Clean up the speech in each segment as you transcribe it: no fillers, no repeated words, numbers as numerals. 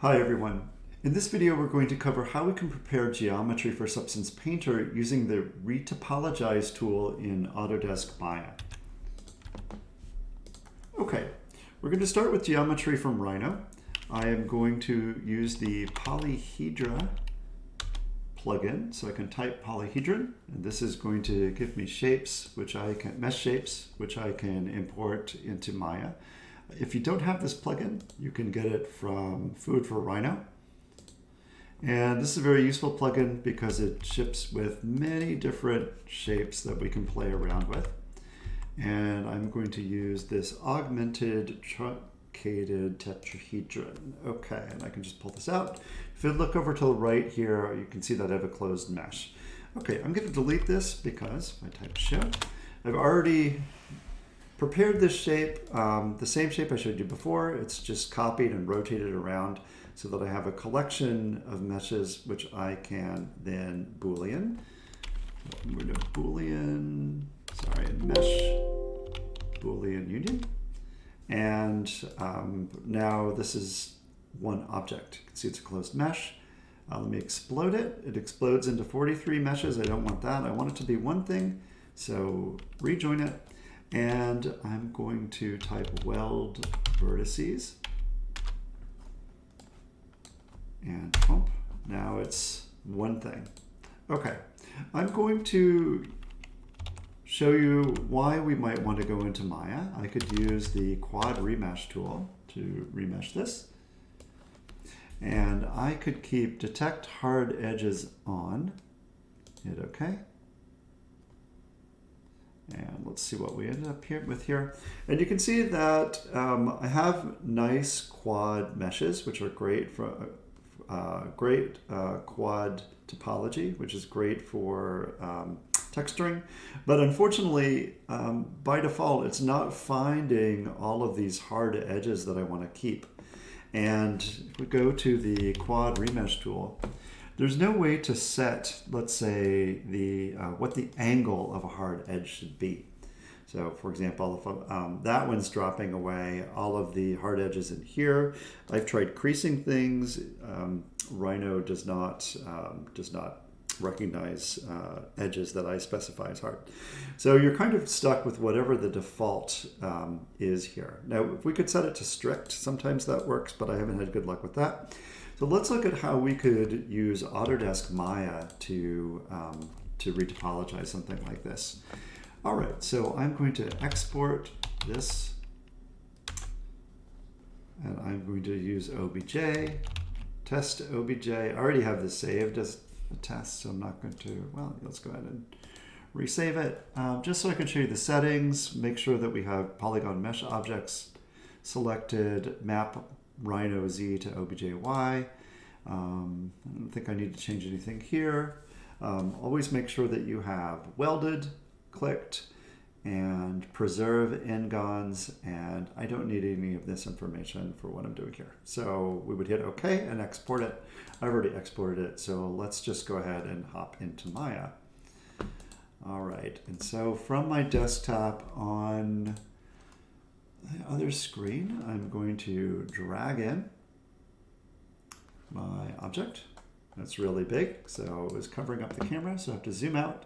Hi everyone. In this video we're going to cover how we can prepare geometry for Substance Painter using the Retopologize tool in Autodesk Maya. Okay, we're going to start with geometry from Rhino. I am going to use the polyhedra plugin, so I can type polyhedron, and this is going to give me shapes, mesh shapes, which I can import into Maya. If you don't have this plugin, you can get it from Food for Rhino. And this is a very useful plugin because it ships with many different shapes that we can play around with. And I'm going to use this augmented truncated tetrahedron. Okay, and I can just pull this out. If you look over to the right here, you can see that I have a closed mesh. Okay, I'm going to delete this because if I type show, I've already prepared this shape, the same shape I showed you before. It's just copied and rotated around so that I have a collection of meshes which I can then Boolean. I'm going to Boolean, mesh Boolean union. And now this is one object. You can see it's a closed mesh. Let me explode it. It explodes into 43 meshes. I don't want that. I want it to be one thing. So rejoin it. And I'm going to type weld vertices. And pump. Now it's one thing. Okay, I'm going to show you why we might want to go into Maya. I could use the quad remesh tool to remesh this. And I could keep detect hard edges on. Hit OK. And let's see what we ended up with here. And you can see that I have nice quad meshes, which are great for quad topology, which is great for texturing. But unfortunately, by default, it's not finding all of these hard edges that I want to keep. And if we go to the quad remesh tool, there's no way to set, let's say, what the angle of a hard edge should be. So for example, if that one's dropping away, all of the hard edges in here, I've tried creasing things. Rhino does not recognize edges that I specify as hard. So you're kind of stuck with whatever the default is here. Now, if we could set it to strict, sometimes that works, but I haven't had good luck with that. So let's look at how we could use Autodesk Maya to retopologize something like this. All right, so I'm going to export this, and I'm going to use OBJ, test OBJ. I already have this saved as a test, so I'm not going to, well, let's go ahead and resave it. Just so I can show you the settings, make sure that we have polygon mesh objects selected, map Rhino Z to OBJY. I don't think I need to change anything here. Always make sure that you have welded, clicked, and preserve n-gons, and I don't need any of this information for what I'm doing here. So we would hit OK and export it. I've already exported it, so let's just go ahead and hop into Maya. All right, and so from my desktop on the other screen, I'm going to drag in my object. That's really big, so it was covering up the camera, so I have to zoom out.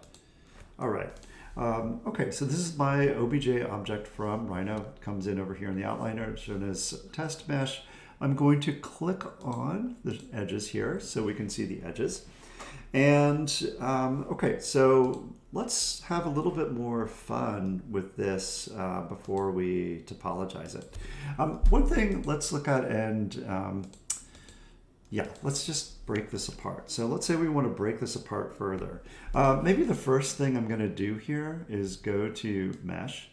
All right. Okay, so this is my OBJ object from Rhino. It comes in over here in the outliner, shown as test mesh. I'm going to click on the edges here so we can see the edges. And okay, so let's have a little bit more fun with this before we topologize it. One thing let's look at, and yeah, let's just break this apart. So let's say we want to break this apart further. Maybe the first thing I'm going to do here is go to Mesh,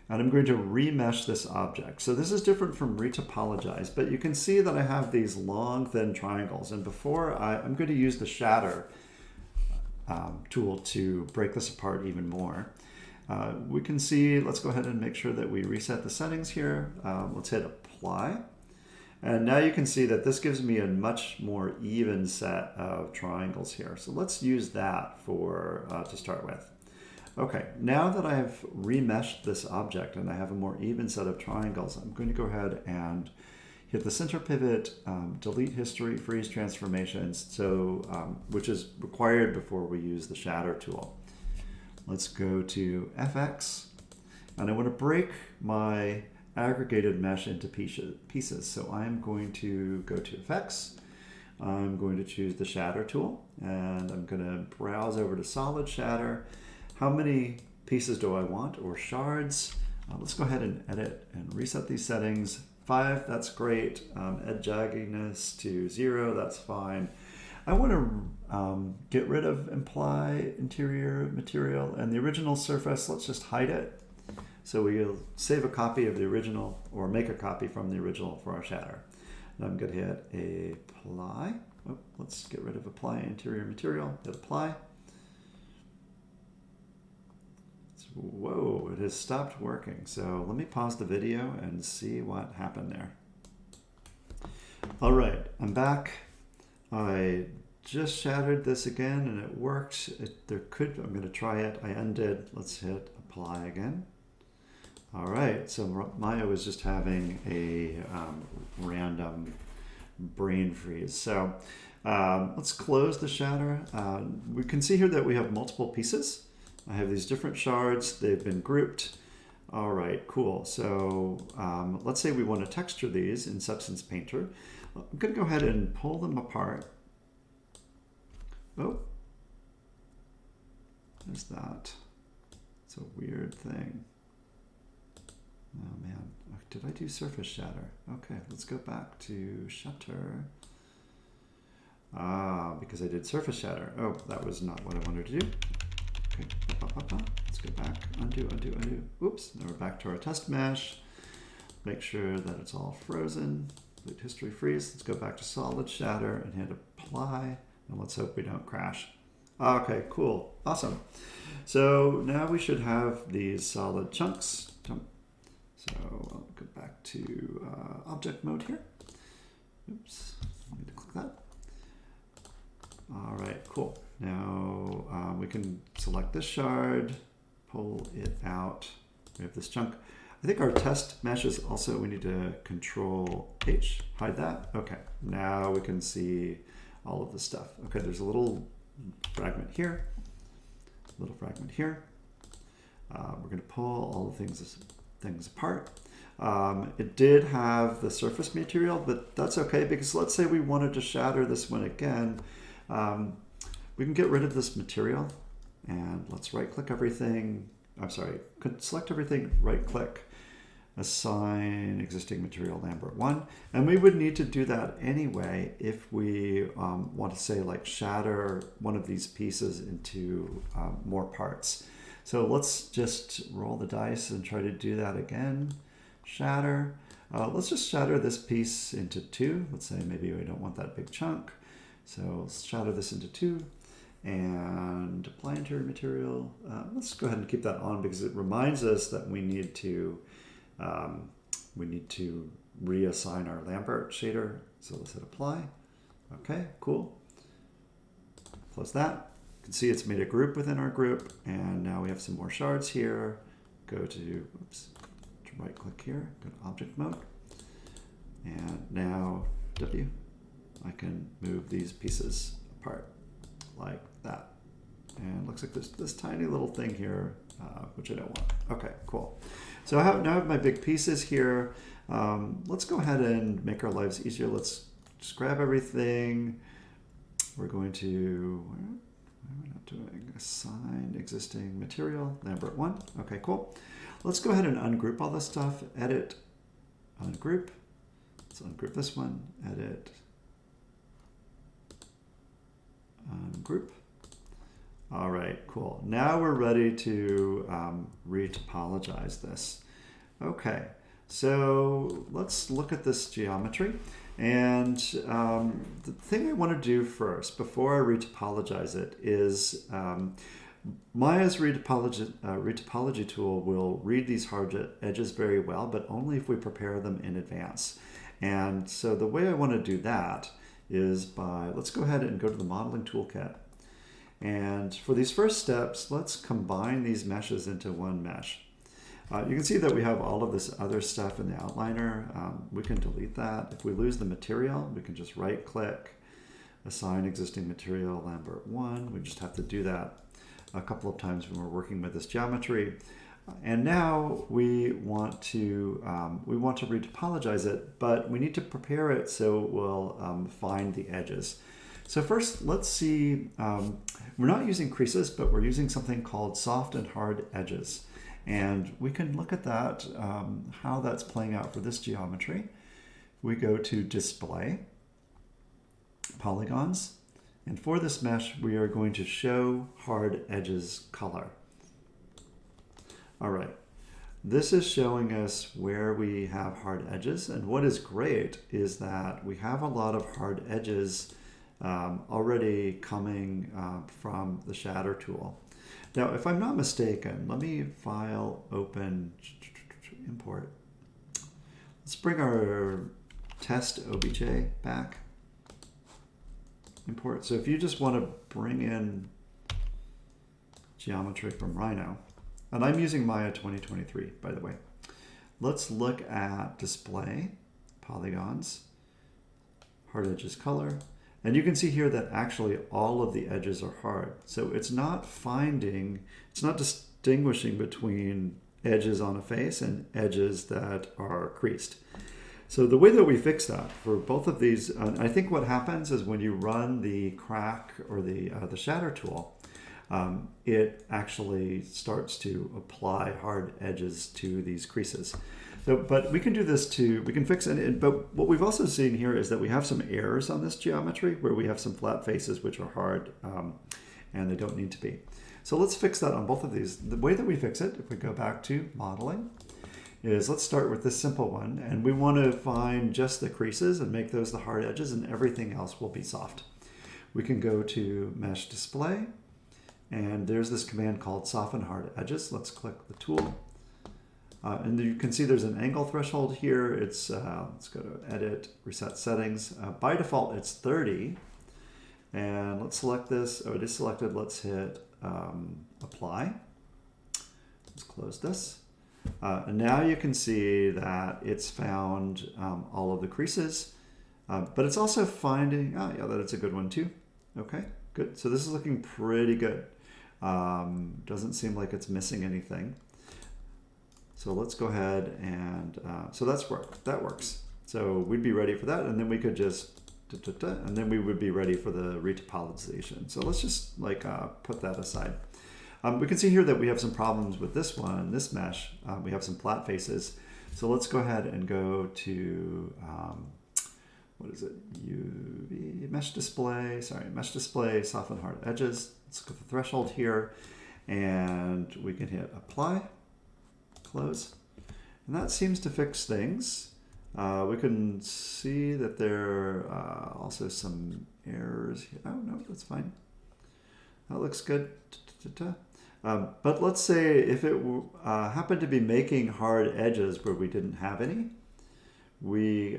and I'm going to remesh this object. So this is different from Retopologize, but you can see that I have these long, thin triangles. And before I'm going to use the Shatter tool to break this apart even more. We can see, let's go ahead and make sure that we reset the settings here. Let's hit Apply. And now you can see that this gives me a much more even set of triangles here. So let's use that for to start with. Okay, now that I've remeshed this object and I have a more even set of triangles, I'm going to go ahead and hit the center pivot, delete history, freeze transformations, so which is required before we use the Shatter tool. Let's go to FX, and I want to break my aggregated mesh into pieces. So I'm going to go to Effects. I'm going to choose the Shatter tool, and I'm going to browse over to Solid Shatter. How many pieces do I want, or shards? Let's go ahead and edit and reset these settings. 5, that's great. Edge jagginess to 0, that's fine. I want to get rid of imply interior material, and the original surface, let's just hide it. So we'll save a copy of the original, or make a copy from the original for our Shatter. And I'm going to hit apply. Oh, let's get rid of apply interior material. Hit apply. Whoa, it has stopped working. So let me pause the video and see what happened there. All right, I'm back. I just shattered this again and it worked. I'm going to try it. I undid. Let's hit apply again. All right, so Maya was just having a random brain freeze. So let's close the Shatter. We can see here that we have multiple pieces. I have these different shards. They've been grouped. All right, cool. So let's say we want to texture these in Substance Painter. I'm going to go ahead and pull them apart. Oh, there's that. It's a weird thing. Oh man, did I do Surface Shatter? Okay, let's go back to Shatter. Because I did Surface Shatter. Oh, that was not what I wanted to do. Okay, let's go back, undo. Oops, now we're back to our test mesh. Make sure that it's all frozen. Delete history freeze. Let's go back to Solid Shatter and hit apply. And let's hope we don't crash. Okay, cool, awesome. So now we should have these solid chunks. So I'll go back to object mode here. Oops, I need to click that. All right, cool. Now we can select this shard, pull it out. We have this chunk. I think our test meshes also, we need to Control H, hide that. Okay, now we can see all of this stuff. Okay, there's a little fragment here, a little fragment here. We're going to pull all the things apart. It did have the surface material, but that's okay because let's say we wanted to shatter this one again. We can get rid of this material and let's right click everything. I'm sorry, select everything, right click, assign existing material Lambert 1. And we would need to do that anyway if we want to say like shatter one of these pieces into more parts. So let's just roll the dice and try to do that again. Shatter. Let's just shatter this piece into 2. Let's say maybe we don't want that big chunk. So let's shatter this into 2 and apply interior material. Let's go ahead and keep that on because it reminds us that we need to reassign our Lambert shader. So let's hit apply. Okay, cool. Close that. You can see it's made a group within our group, and now we have some more shards here. Go to, right click here, go to object mode, and now W. I can move these pieces apart like that. And it looks like this tiny little thing here, which I don't want. Okay, cool. So now I have my big pieces here. Let's go ahead and make our lives easier. Let's just grab everything. We're going to, where am I not doing? Assign existing material, Lambert 1. Okay, cool. Let's go ahead and ungroup all this stuff. Edit, ungroup. Let's ungroup this one. Edit, ungroup. All right, cool. Now we're ready to retopologize this. Okay, so let's look at this geometry. And the thing I want to do first, before I retopologize it, is Maya's retopology tool will read these hard edges very well, but only if we prepare them in advance. And so the way I want to do that is by, let's go ahead and go to the modeling toolkit. And for these first steps, let's combine these meshes into one mesh. You can see that we have all of this other stuff in the outliner. We can delete that. If we lose the material, we can just right click, assign existing material Lambert 1. We just have to do that a couple of times when we're working with this geometry. And now we want to retopologize it, but we need to prepare it so we'll find the edges. So first, let's see, we're not using creases, but we're using something called soft and hard edges. And we can look at that, how that's playing out for this geometry. We go to Display, Polygons, and for this mesh, we are going to show hard edges color. All right, this is showing us where we have hard edges. And what is great is that we have a lot of hard edges already coming from the Shatter tool. Now, if I'm not mistaken, let me file, open, import. Let's bring our test obj back. Import. So if you just want to bring in geometry from Rhino, and I'm using Maya 2023, by the way. Let's look at display, polygons, hard edges color. And you can see here that actually all of the edges are hard. So it's not distinguishing between edges on a face and edges that are creased. So the way that we fix that for both of these, I think what happens is when you run the crack or the Shatter tool, it actually starts to apply hard edges to these creases. So, but we can do this too, we can fix it, but what we've also seen here is that we have some errors on this geometry where we have some flat faces which are hard and they don't need to be. So let's fix that on both of these. The way that we fix it, if we go back to modeling, is let's start with this simple one, and we want to find just the creases and make those the hard edges, and everything else will be soft. We can go to Mesh Display, and there's this command called Soften Hard Edges. Let's click the tool. And you can see there's an angle threshold here. It's let's go to Edit, Reset Settings. By default, it's 30. And let's select this. Oh, it is selected. Let's hit Apply. Let's close this. And now you can see that it's found all of the creases, but it's also finding, oh yeah, that it's a good one too. Okay, good. So this is looking pretty good. Doesn't seem like it's missing anything. So let's go ahead and, so that works. So we'd be ready for that, and then we could just, and then we would be ready for the retopolization. So let's just like put that aside. We can see here that we have some problems with this one, this mesh. We have some flat faces. So let's go ahead and go to, what is it? UV, mesh display, mesh display, soften hard edges. Let's go to the threshold here, and we can hit apply, close. And that seems to fix things. We can see that there are also some errors here. Oh no, that's fine. That looks good. But let's say if it happened to be making hard edges where we didn't have any, we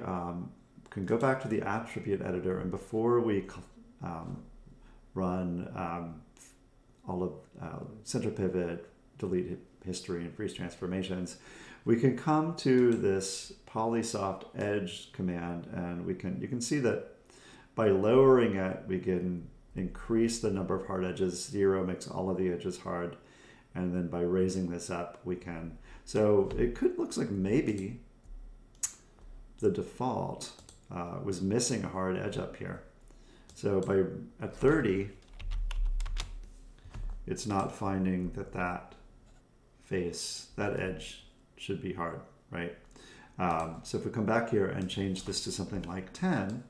can go back to the attribute editor, and before we run all of center pivot, delete history, and freeze transformations, we can come to this polysoft edge command, and you can see that by lowering it, we can increase the number of hard edges. 0 makes all of the edges hard, and then by raising this up, we can. So it looks like maybe the default was missing a hard edge up here. So at 30, it's not finding that face, that edge should be hard, right? So if we come back here and change this to something like 10,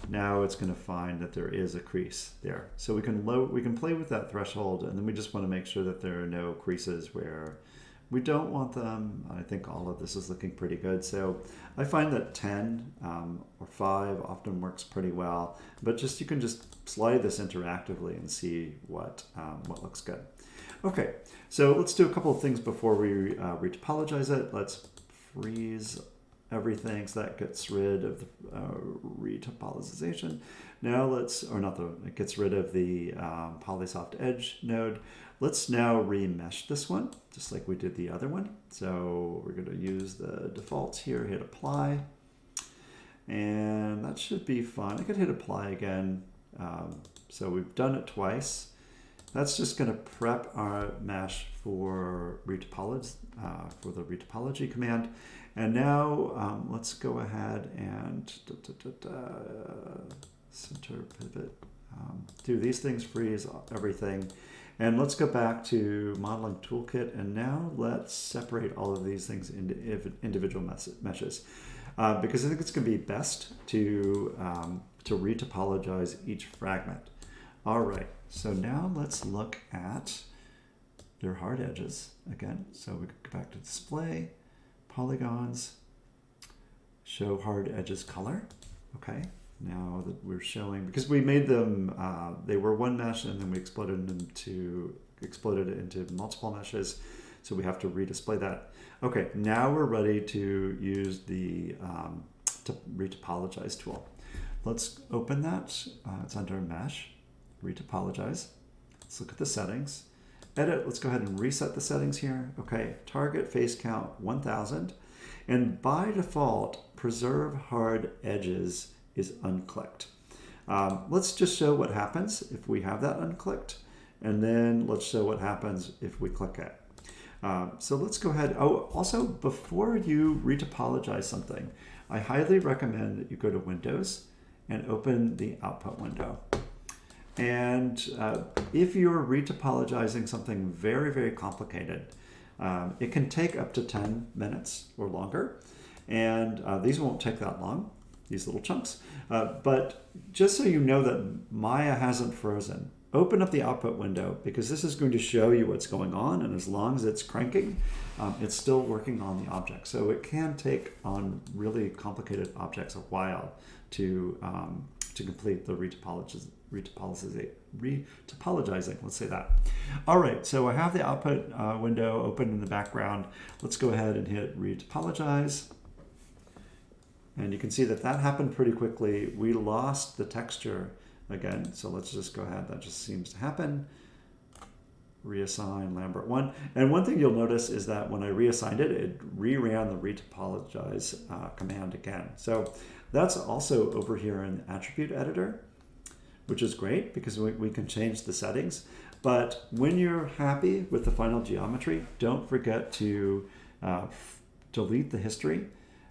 now it's going to find that there is a crease there. So we can play with that threshold, and then we just want to make sure that there are no creases where we don't want them. I think all of this is looking pretty good. So I find that 10 or 5 often works pretty well, but you can just slide this interactively and see what looks good. Okay, so let's do a couple of things before we retopologize it. Let's freeze everything, so that gets rid of the retopolization. Now let's, or not the, it gets rid of the polysoft edge node. Let's now remesh this one, just like we did the other one. So we're going to use the defaults here, hit apply, and that should be fun. I could hit apply again. So we've done it twice. That's just going to prep our mesh for retopology, for the retopology command. And now let's go ahead and center pivot, do these things, freeze everything. And let's go back to modeling toolkit. And now let's separate all of these things into individual meshes. Because I think it's going to be best to retopologize each fragment. All right, so now let's look at their hard edges again. So we could go back to display, polygons, show hard edges color. Okay, now that we're showing, because we made them, they were one mesh and then we exploded it into multiple meshes. So we have to redisplay that. Okay, now we're ready to use the Retopologize tool. Let's open that. It's under Mesh, Retopologize. Let's look at the settings. Edit, let's go ahead and reset the settings here. Okay, target face count 1000. And by default, preserve hard edges is unclicked. Let's just show what happens if we have that unclicked. And then let's show what happens if we click it. So let's go ahead. Oh, also, before you retopologize something, I highly recommend that you go to Windows and open the output window. And if you're retopologizing something very, very complicated, it can take up to 10 minutes or longer. And these won't take that long, these little chunks. But just so you know that Maya hasn't frozen, open up the output window, because this is going to show you what's going on, and as long as it's cranking, it's still working on the object. So it can take on really complicated objects a while to complete the retopologizing, let's say that. All right, so I have the output window open in the background. Let's go ahead and hit retopologize. And you can see that that happened pretty quickly. We lost the texture again, so let's just go ahead. That just seems to happen. Reassign Lambert 1. And one thing you'll notice is that when I reassigned it, it reran the retopologize command again. So that's also over here in the attribute editor, which is great because we can change the settings. But when you're happy with the final geometry, don't forget to delete the history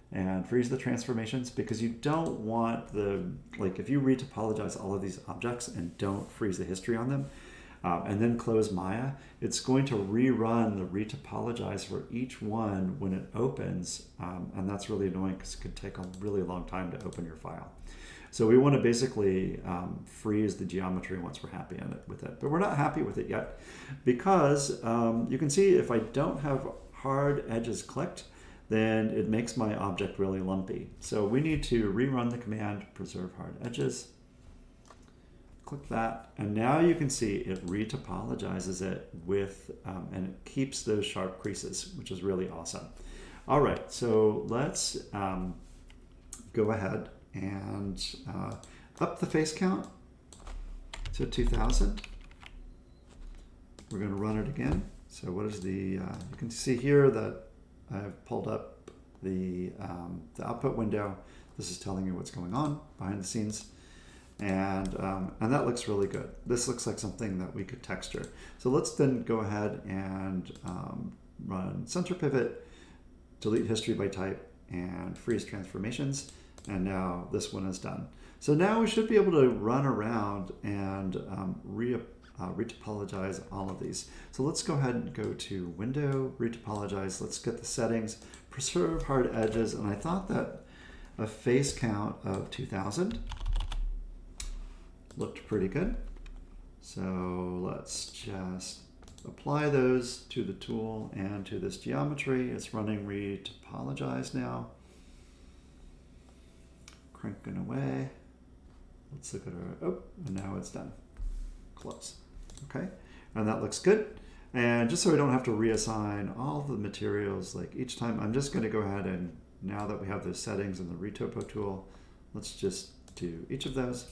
and freeze the transformations, because you don't want if you retopologize all of these objects and don't freeze the history on them, and then close Maya, it's going to rerun the retopologize for each one when it opens, and that's really annoying because it could take a really long time to open your file. So we want to basically freeze the geometry once we're happy with it. But we're not happy with it yet, because you can see if I don't have hard edges clicked, then it makes my object really lumpy. So we need to rerun the command preserve hard edges. Click that, and now you can see it retopologizes it with, and it keeps those sharp creases, which is really awesome. All right, so let's go ahead and up the face count to 2000. We're going to run it again. So what is the, you can see here that I've pulled up the output window. This is telling you what's going on behind the scenes. And that looks really good. This looks like something that we could texture. So let's then go ahead and run center pivot, delete history by type, and freeze transformations. And now this one is done. So now we should be able to run around and retopologize all of these. So let's go ahead and go to Window, Retopologize. Let's get the settings, preserve hard edges. And I thought that a face count of 2000 looked pretty good. So let's just apply those to the tool and to this geometry. It's running Retopologize now. Cranking away. Let's look at our, oh, and now it's done. Close. Okay, and that looks good. And just so I don't have to reassign all the materials like each time, I'm just going to go ahead and now that we have those settings in the Retopo tool, let's just do each of those.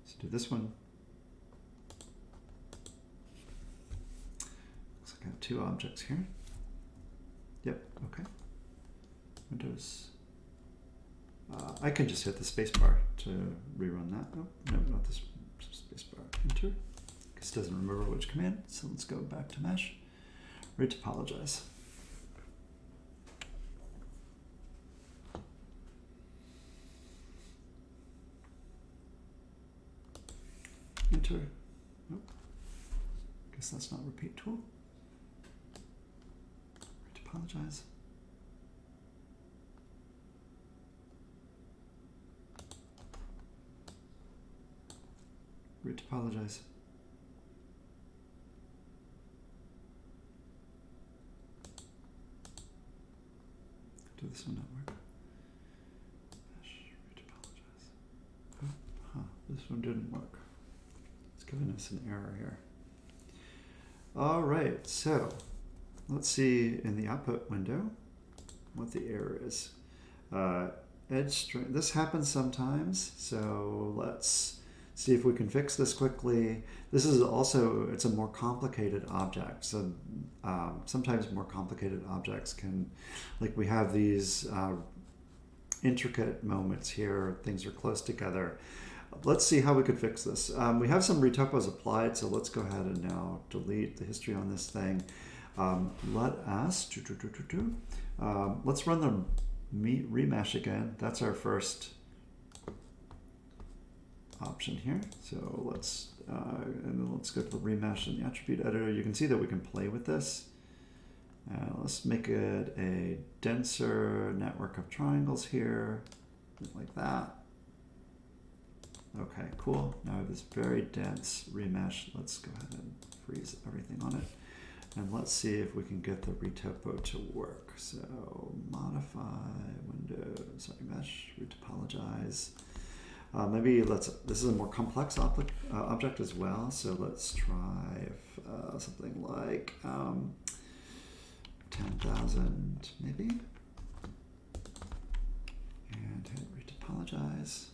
Let's do this one. Looks like I have two objects here. Yep, okay. Windows. I can just hit the spacebar to rerun that. Oh, no, not this spacebar. Enter. This doesn't remember which command, so let's go back to Mesh. Retopologize. Enter. Nope. Guess that's not repeat tool. Retopologize. Retopologize. Do this one not work? Retopologize. Oh, huh, this one didn't work. It's giving us an error here. All right, so let's see in the output window what the error is. Edge string. This happens sometimes, so let's see if we can fix this quickly. This is also, it's a more complicated object. So sometimes more complicated objects can, like we have these intricate moments here, things are close together. Let's see how we could fix this. We have some retopos applied, so let's go ahead and now delete the history on this thing. Let us, let's run the Remesh again. That's our first option here. So let's and then let's go to the Remesh in the attribute editor. You can see that we can play with this. Let's make it a denser network of triangles here, like that. Okay, cool. Now we have this very dense remesh. Let's go ahead and freeze everything on it. And let's see if we can get the retopo to work. So modify Windows, mesh, retopologize. Maybe let's, this is a more complex object as well. So let's try something like 10,000 maybe. And hit retopologize.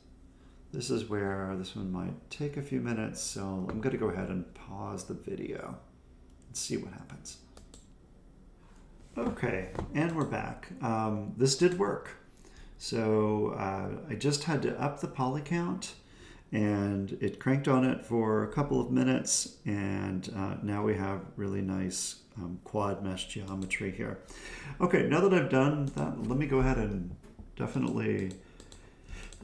This is where this one might take a few minutes. So I'm going to go ahead and pause the video. See what happens. Okay, and we're back. This did work. So I just had to up the poly count, and it cranked on it for a couple of minutes, and now we have really nice quad mesh geometry here. Okay, now that I've done that, let me go ahead and definitely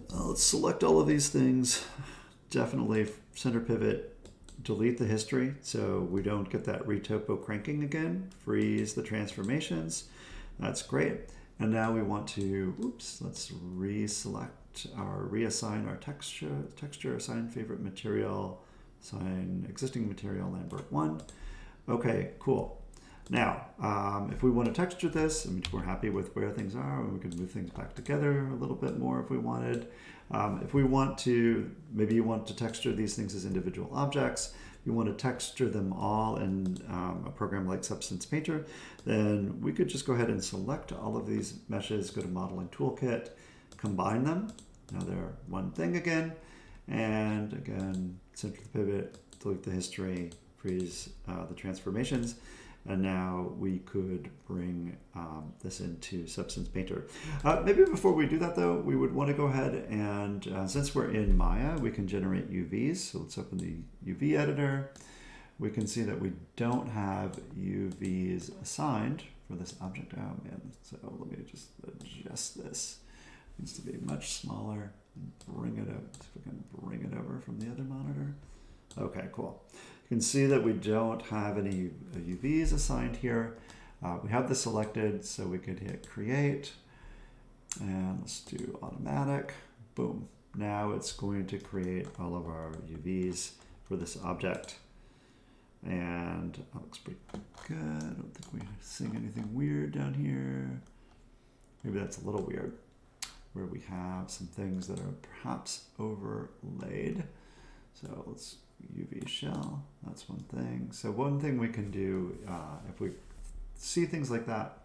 let's select all of these things. Definitely center pivot. Delete the history so we don't get that retopo cranking again. Freeze the transformations. That's great. And now we want to, oops, let's reselect our, reassign our texture, assign favorite material, assign existing material, Lambert 1. Okay, cool. Now, if we want to texture this, I mean, if we're happy with where things are, we can move things back together a little bit more if we wanted. If we want to, maybe you want to texture these things as individual objects, you want to texture them all in a program like Substance Painter, then we could just go ahead and select all of these meshes, go to Modeling Toolkit, combine them. Now they're one thing again, and again, center the pivot, delete the history, freeze the transformations. And now we could bring this into Substance Painter. Maybe before we do that though, we would want to go ahead and, since we're in Maya, we can generate UVs. So let's open the UV editor. We can see that we don't have UVs assigned for this object. Oh man, so let me just adjust this. It needs to be much smaller. Bring it up, so we can bring it over from the other monitor. Okay, cool. You can see that we don't have any UVs assigned here. We have this selected, so we could hit create, and let's do automatic. Boom. Now it's going to create all of our UVs for this object. And that looks pretty good. I don't think we're seeing anything weird down here. Maybe that's a little weird, where we have some things that are perhaps overlaid. So let's UV shell, that's one thing. So one thing we can do if we see things like that.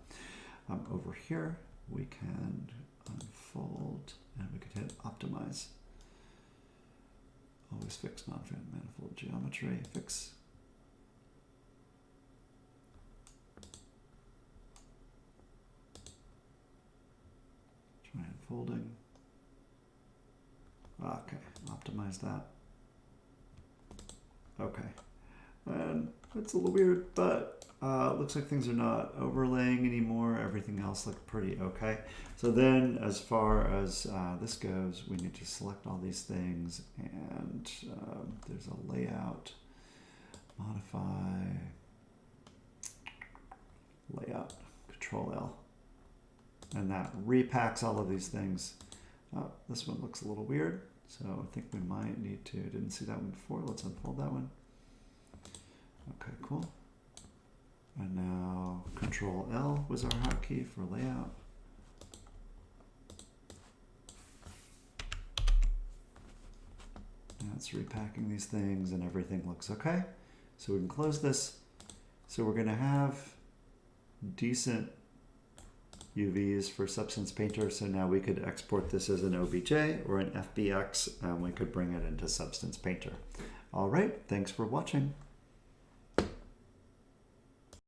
Over here, we can unfold and we could hit optimize. Always fix non-manifold geometry, fix. Try unfolding. Okay, optimize that. Okay, and it's a little weird, but it looks like things are not overlaying anymore. Everything else looked pretty okay. So then as far as this goes, we need to select all these things, and there's a layout, modify, layout, Control L. And that repacks all of these things. This one looks a little weird, so I think we might need to, didn't see that one before. Let's unfold that one. Okay, cool. And now Control L was our hotkey for layout. Now it's repacking these things and everything looks okay. So we can close this. So we're gonna have decent UVs for Substance Painter, so now we could export this as an OBJ or an FBX, and we could bring it into Substance Painter. All right, thanks for watching.